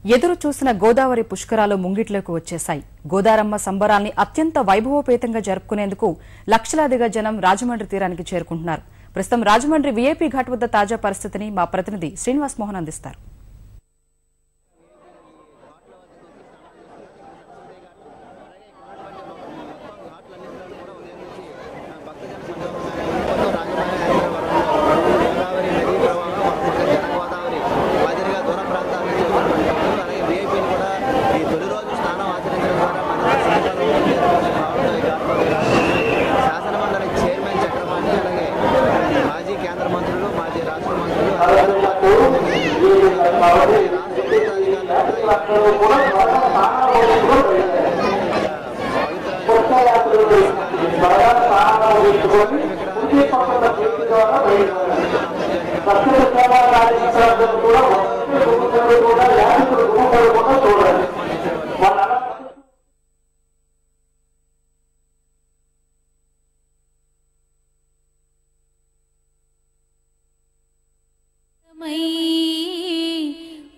ఎదురు చూసిన గోదావరి పుష్కరాలు ముంగిట్లోకి వచ్చేశాయి. గోదారమ్మ సంబరాల్ని అత్యంత వైభవోపేతంగా జరుపుకునేందుకు లక్షలాదిగా జనం రాజమండ్రి తీరానికి చేరుకుంటున్నారు. ప్రస్తుతం రాజమండ్రి వీఐపీ ఘాట్ వద్ద తాజా పరిస్థితిని మా ప్రతినిధి శ్రీనివాస్ మోహన్ అందిస్తారు.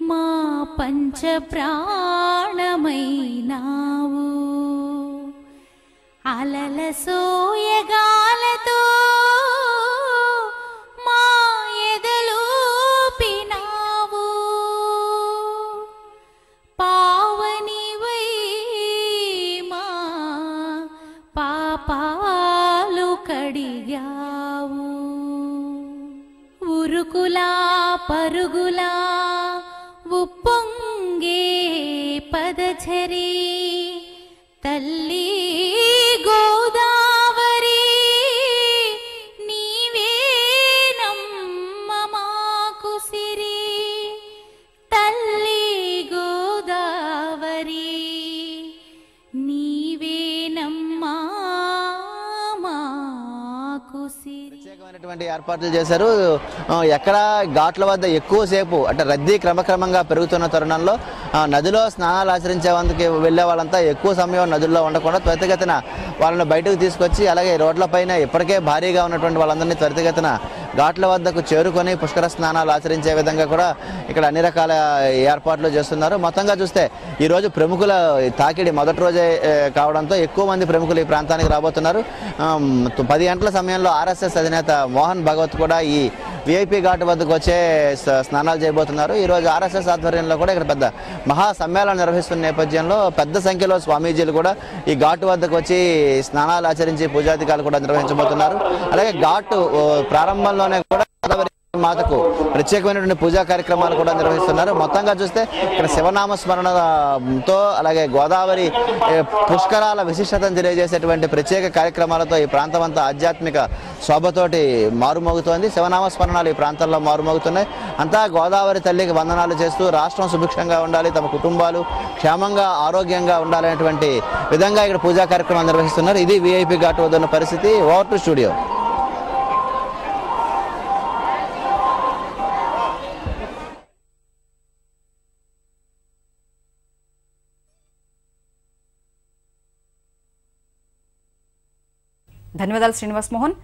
మా పంచ ప్రాణమైనావు అలల సోయగాలతో మా ఎదలు పినావు పావనివై మా పాపాలు కడిగావు ఉరుకులా పరుగులా ఉప్పొంగే పదచరి తల్లి గోదావరి నీవే నమ్మ మాకు సిరి తల్లి గోదావరి నీవే నమ్మ మాకు సిరి. ప్రత్యేకమైనటువంటి ఏర్పాట్లు చేశారు. ఎక్కడ ఘాట్ల వద్ద ఎక్కువసేపు అంటే రద్దీ క్రమక్రమంగా పెరుగుతున్న తరుణంలో నదిలో స్నానాలు ఆచరించేందుకు వెళ్లే వాళ్ళంతా ఎక్కువ సమయం నదుల్లో ఉండకుండా త్వరితగతిన వాళ్ళని బయటకు తీసుకొచ్చి అలాగే రోడ్లపైన ఇప్పటికే భారీగా ఉన్నటువంటి వాళ్ళందరినీ త్వరితగతిన ఘాట్ల వద్దకు చేరుకొని పుష్కర స్నానాలు ఆచరించే విధంగా కూడా ఇక్కడ అన్ని రకాల ఏర్పాట్లు చేస్తున్నారు. మొత్తంగా చూస్తే ఈరోజు ప్రముఖుల తాకిడి మొదటి రోజే కావడంతో ఎక్కువ మంది ప్రముఖులు ఈ ప్రాంతానికి రాబోతున్నారు. 10 గంటల సమయంలో ఆర్ఎస్ఎస్ అధినేత మోహన్ భగవత్ కూడా ఈ వీఐపీ ఘాట్ వద్దకు వచ్చే స్నానాలు చేయబోతున్నారు. ఈరోజు ఆర్ఎస్ఎస్ ఆధ్వర్యంలో కూడా ఇక్కడ పెద్ద మహా సమ్మేళనం నిర్వహిస్తున్న నేపథ్యంలో పెద్ద సంఖ్యలో స్వామీజీలు కూడా ఈ ఘాట్ వద్దకు వచ్చి స్నానాలు ఆచరించి పూజాధికారులు కూడా నిర్వహించబోతున్నారు. అలాగే ఘాట్ ప్రారంభంలోనే కూడా గోదావరి మాతకు ప్రత్యేకమైనటువంటి పూజా కార్యక్రమాలు కూడా నిర్వహిస్తున్నారు. మొత్తంగా చూస్తే ఇక్కడ శివనామ స్మరణతో అలాగే గోదావరి పుష్కరాల విశిష్టతను తెలియజేసేటువంటి ప్రత్యేక కార్యక్రమాలతో ఈ ప్రాంతం అంతా ఆధ్యాత్మిక శోభతోటి మారుమోగుతోంది. శివనామ స్మరణాలు ఈ ప్రాంతంలో మారుమోగుతున్నాయి. అంతా గోదావరి తల్లికి వందనాలు చేస్తూ రాష్ట్రం సుభిక్షంగా ఉండాలి, తమ కుటుంబాలు క్షేమంగా ఆరోగ్యంగా ఉండాలనేటువంటి విధంగా ఇక్కడ పూజా కార్యక్రమాలు నిర్వహిస్తున్నారు. ఇది వీఐపీ ఘాట్ వద్ద ఉన్న పరిస్థితి. Over to studio. ధన్యవాదాలు శ్రీనివాస్ మోహన్.